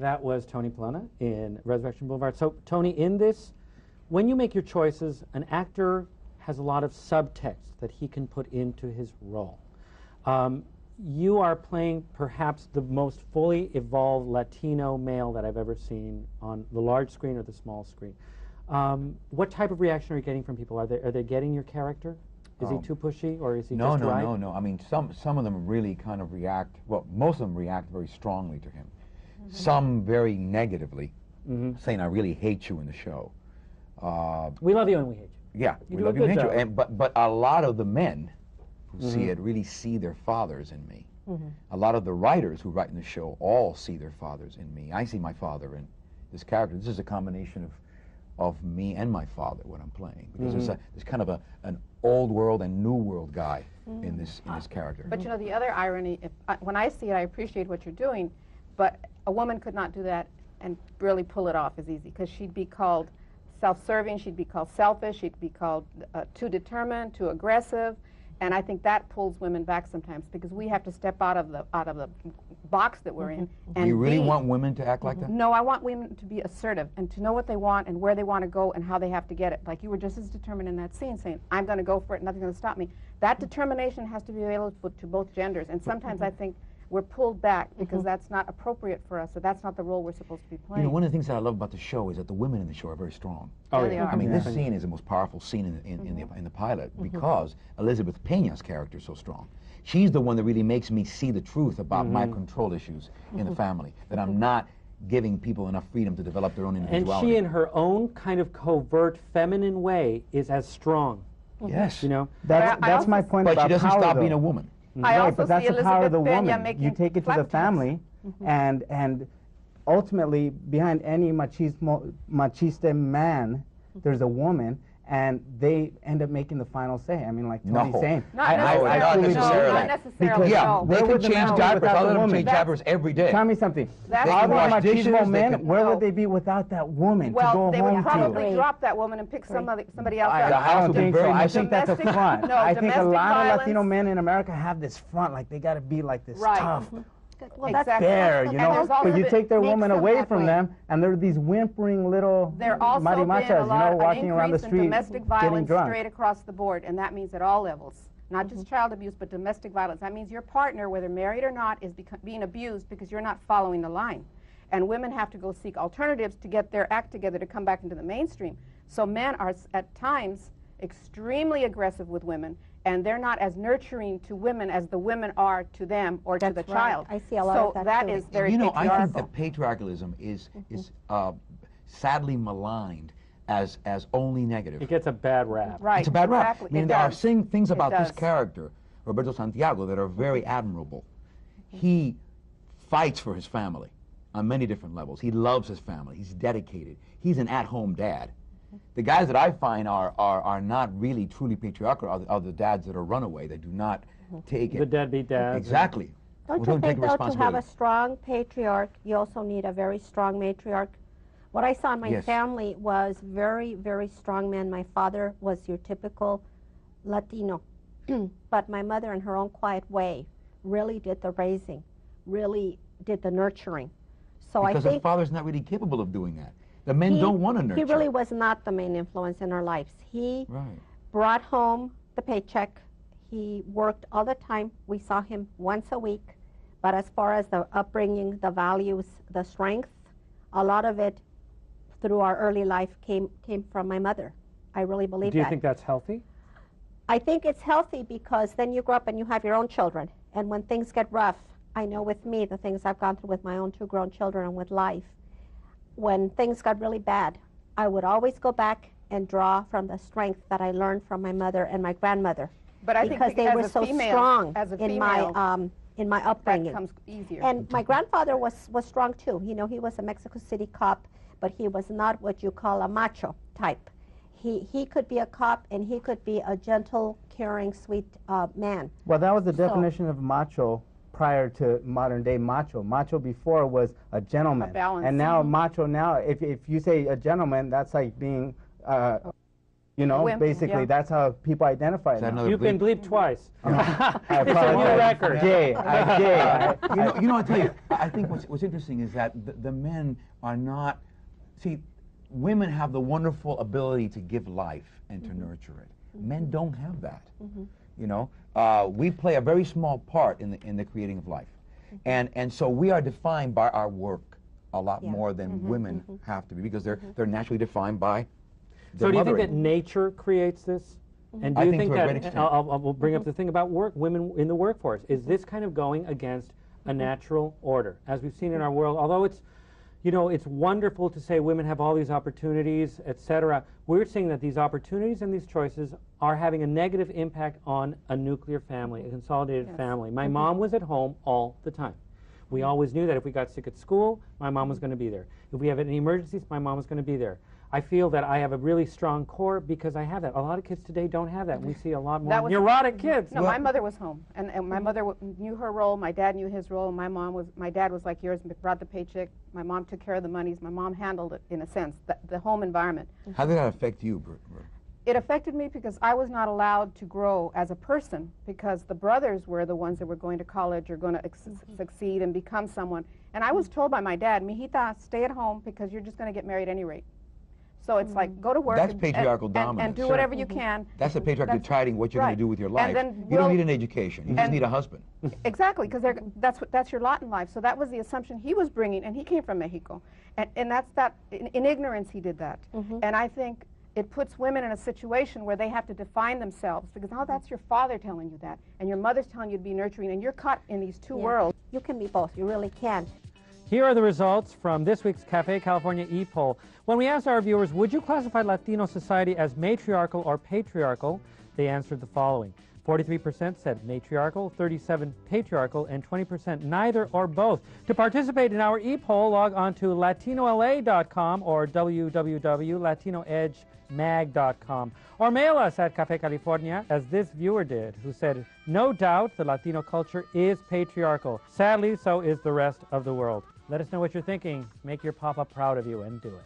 That was Tony Plana in Resurrection Boulevard. So, Tony, in this, when you make your choices, an actor has a lot of subtext that he can put into his role. You are playing perhaps the most fully evolved Latino male that I've ever seen on the large screen or the small screen. What type of reaction are you getting from people? Are they getting your character? Is he too pushy, or is he just right? No. I mean, some of them really kind of react. Well, most of them react very strongly to him. Some very negatively, saying, "I really hate you" in the show. We love you and we hate you. Yeah, we love you and hate you. And but a lot of the men who see it really see their fathers in me. A lot of the writers who write in the show all see their fathers in me. I see my father in this character. This is a combination of me and my father, what I'm playing, because there's kind of an old world and new world guy in this character. But you know, the other irony, when I see it, I appreciate what you're doing, but a woman could not do that and really pull it off as easy, because she'd be called self-serving, she'd be called selfish, she'd be called too determined, too aggressive, and I think that pulls women back sometimes, because we have to step out of the box that we're in. And you really want women to act like that? No, I want women to be assertive and to know what they want and where they want to go and how they have to get it. Like you were just as determined in that scene, saying, "I'm going to go for it, nothing's going to stop me." That determination has to be available to both genders, and sometimes I think we're pulled back because that's not appropriate for us, so that's not the role we're supposed to be playing. You know, one of the things that I love about the show is that the women in the show are very strong. Oh, they are. I mean, this scene is the most powerful scene in the pilot because Elizabeth Peña's character is so strong. She's the one that really makes me see the truth about my control issues in the family, that I'm not giving people enough freedom to develop their own individuality. And she, in her own kind of covert, feminine way, is as strong. Yes. You know? That's my point about power, but she doesn't stop though. being a woman. Right, but that's the power of the woman. You take it to the family, and ultimately, behind any machista man, there's a woman, and they end up making the final say. I mean, like Tony's saying. Not necessarily. Not necessarily. Yeah, they could change diapers. I'll let them change diapers every day. Tell me something. All the machismo men, where would they be without that woman to go home to? Well, they would probably drop that woman and pick somebody else up. I don't think so. I think that's a front. No, I think a lot violence. of Latino men in America have this front, like they got to be like this tough. Well, exactly. Fair, you know, but you take their woman away from them, and they're these whimpering little mariachas, you know, walking around the street, domestic violence straight across the board, and that means at all levels, not just child abuse, but domestic violence. That means your partner, whether married or not, is being abused because you're not following the line, and women have to go seek alternatives to get their act together to come back into the mainstream. So men are at times extremely aggressive with women, and they're not as nurturing to women as the women are to them or to the child. I see a lot of that. So that is very patriarchal. You know, I think that patriarchalism is sadly maligned as only negative. It gets a bad rap. Right. It's a bad rap. Exactly. I mean, there are things about this character, Roberto Santiago, that are very admirable. He fights for his family on many different levels. He loves his family. He's dedicated. He's an at-home dad. The guys that I find are not really truly patriarchal are the dads that are runaway. They do not take it. The deadbeat dads. Exactly. Don't you think, though, to have a strong patriarch, you also need a very strong matriarch? What I saw in my family was very, very strong men. My father was your typical Latino, but my mother, in her own quiet way, really did the raising, really did the nurturing. So because I think the father's not really capable of doing that. The men don't want to nurture. He really was not the main influence in our lives. He brought home the paycheck. He worked all the time. We saw him once a week. But as far as the upbringing, the values, the strength, a lot of it through our early life came from my mother. I really believe that. Do you think that's healthy? I think it's healthy because then you grow up and you have your own children. And when things get rough, I know with me, the things I've gone through with my own 2 grown children and with life, when things got really bad, I would always go back and draw from the strength that I learned from my mother and my grandmother. But I because think they were so strong in my upbringing. That comes easier. And my grandfather was strong too. You know, he was a Mexico City cop, but he was not what you call a macho type. He could be a cop and he could be a gentle, caring, sweet man. Well, that was the definition of macho prior to modern day macho. Macho before was a gentleman. And now macho now, if you say a gentleman, that's like being You know, basically, that's how people identify now. You've been bleeped twice. I it's a new record. Gay. You know, I'll tell you, I think what's interesting is that the men are not, see, women have the wonderful ability to give life and to nurture it. Men don't have that. You know, we play a very small part in the creating of life. And so we are defined by our work a lot more than women have to be, because they're naturally defined by So do you think that nature creates this? And do you think that, I'll bring up the thing about women in the workforce, is this kind of going against a natural order? As we've seen in our world, although it's, you know, it's wonderful to say women have all these opportunities, etc., we're seeing that these opportunities and these choices are having a negative impact on a nuclear family, a consolidated family. My mom was at home all the time. We always knew that if we got sick at school, my mom was going to be there. If we have any emergencies, my mom was going to be there. I feel that I have a really strong core because I have that. A lot of kids today don't have that. We see a lot more neurotic kids. No, my mother was home, and my mother knew her role. My dad knew his role. My dad was like yours, brought the paycheck. My mom took care of the monies. My mom handled it, in a sense, the home environment. How did that affect you, Bert? It affected me because I was not allowed to grow as a person, because the brothers were the ones that were going to college or going to succeed and become someone. And I was told by my dad, "Mijita, stay at home because you're just going to get married at any rate." So it's like, go to work. That's patriarchal dominance. And do whatever you can. That's the patriarch deciding what you're going to do with your life. You don't need an education. You just need a husband. Exactly, because that's your lot in life. So that was the assumption he was bringing, and he came from Mexico. And that's that, in ignorance he did that. And I think it puts women in a situation where they have to define themselves, because, oh, that's your father telling you that, and your mother's telling you to be nurturing, and you're caught in these two worlds. You can be both. You really can. Here are the results from this week's Cafe California e-poll. When we asked our viewers, would you classify Latino society as matriarchal or patriarchal, they answered the following. 43% said matriarchal, 37% patriarchal, and 20% neither or both. To participate in our e-poll, log on to latinola.com or www.latinoedgemag.com, or mail us at Cafe California, as this viewer did, who said, no doubt the Latino culture is patriarchal. Sadly, so is the rest of the world. Let us know what you're thinking. Make your papa proud of you and do it.